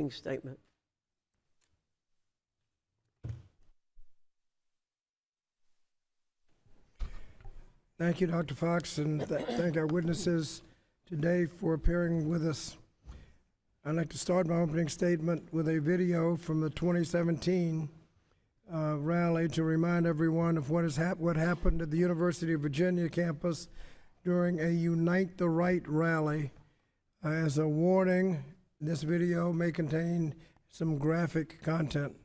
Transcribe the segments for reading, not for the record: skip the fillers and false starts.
statement. Thank you, Dr. Fox, and thank our witnesses today for appearing with us. I'd like to start my opening statement with a video from the 2017 rally to remind everyone of what happened at the University of Virginia campus during a Unite the Right rally. As a warning, this video may contain some graphic content.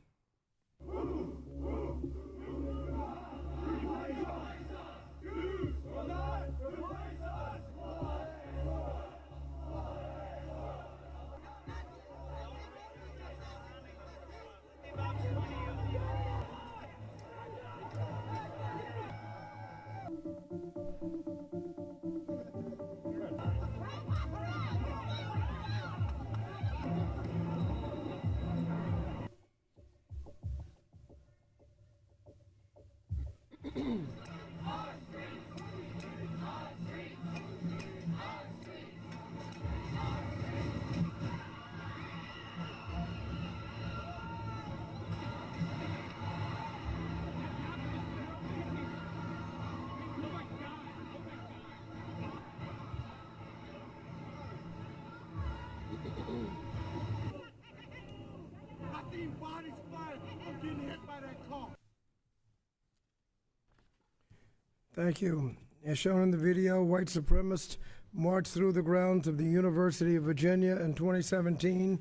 Thank you. As shown in the video, white supremacists marched through the grounds of the University of Virginia in 2017,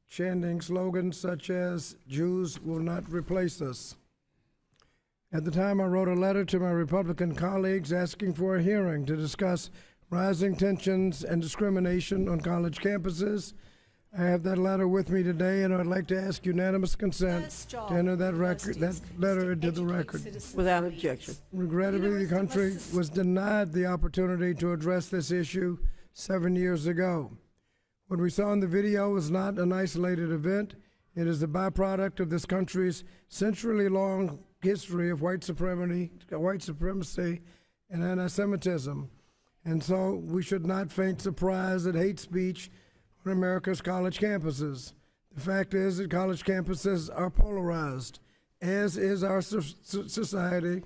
chanting slogans such as, "Jews will not replace us." At the time, I wrote a letter to my Republican colleagues asking for a hearing to discuss rising tensions and discrimination on college campuses. I have that letter with me today, and I'd like to ask unanimous consent to enter that letter into the record. Without objection. Regrettably, the country was denied the opportunity to address this issue 7 years ago. What we saw in the video was not an isolated event. It is the byproduct of this country's century-long history of white supremacy and anti-Semitism. And so we should not feign surprise at hate speech on America's college campuses. The fact is that college campuses are polarized, as is our society,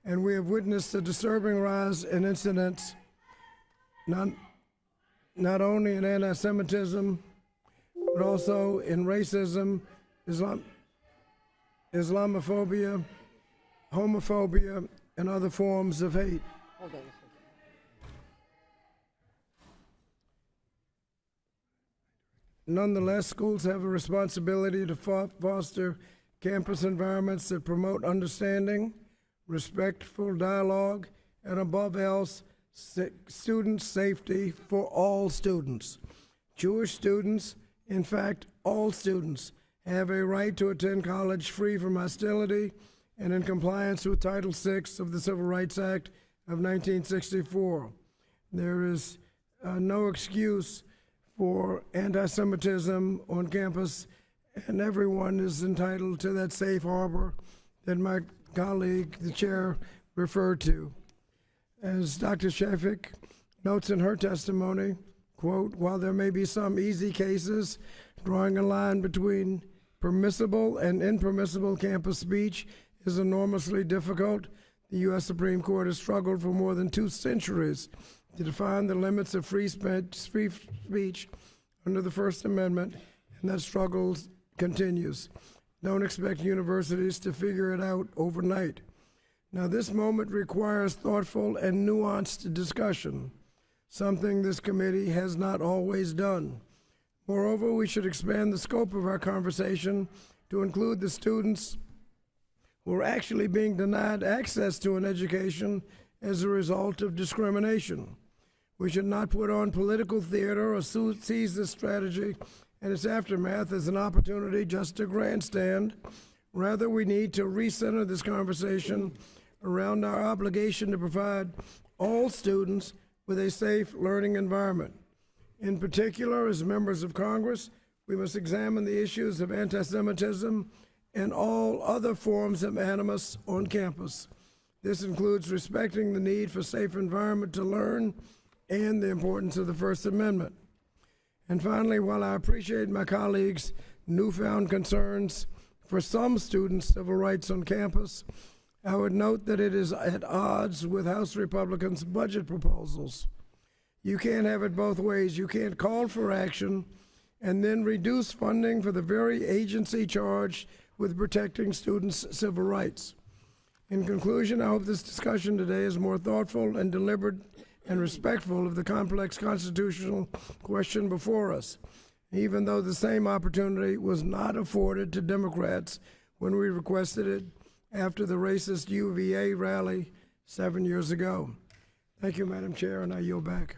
and we have witnessed a disturbing rise in incidents, not only in anti-Semitism, but also in racism, Islamophobia, homophobia, and other forms of hate. Hold on a second. Nonetheless, schools have a responsibility to foster campus environments that promote understanding, respectful dialogue, and above else, student safety for all students. Jewish students, in fact, all students, have a right to attend college free from hostility and in compliance with Title VI of the Civil Rights Act of 1964. There is no excuse for anti-Semitism on campus, and everyone is entitled to that safe harbor that my colleague, the chair, referred to. As Dr. Shefik notes in her testimony, quote, "While there may be some easy cases, drawing a line between permissible and impermissible campus speech is enormously difficult. The U.S. Supreme Court has struggled for more than 2 centuries to define the limits of free speech under the First Amendment, and that struggle continues. Don't expect universities to figure it out overnight." Now, this moment requires thoughtful and nuanced discussion, something this committee has not always done. Moreover, we should expand the scope of our conversation to include the students who are actually being denied access to an education as a result of discrimination. We should not put on political theater or seize this strategy and its aftermath as an opportunity just to grandstand. Rather, we need to recenter this conversation around our obligation to provide all students with a safe learning environment. In particular, as members of Congress, we must examine the issues of anti-Semitism and all other forms of animus on campus. This includes respecting the need for a safe environment to learn and the importance of the First Amendment. And finally, while I appreciate my colleagues' newfound concerns for some students' civil rights on campus, I would note that it is at odds with House Republicans' budget proposals. You can't have it both ways. You can't call for action and then reduce funding for the very agency charged with protecting students' civil rights. In conclusion, I hope this discussion today is more thoughtful and deliberate and respectful of the complex constitutional question before us, even though the same opportunity was not afforded to Democrats when we requested it after the racist UVA rally 7 years ago. Thank you, Madam Chair, and I yield back.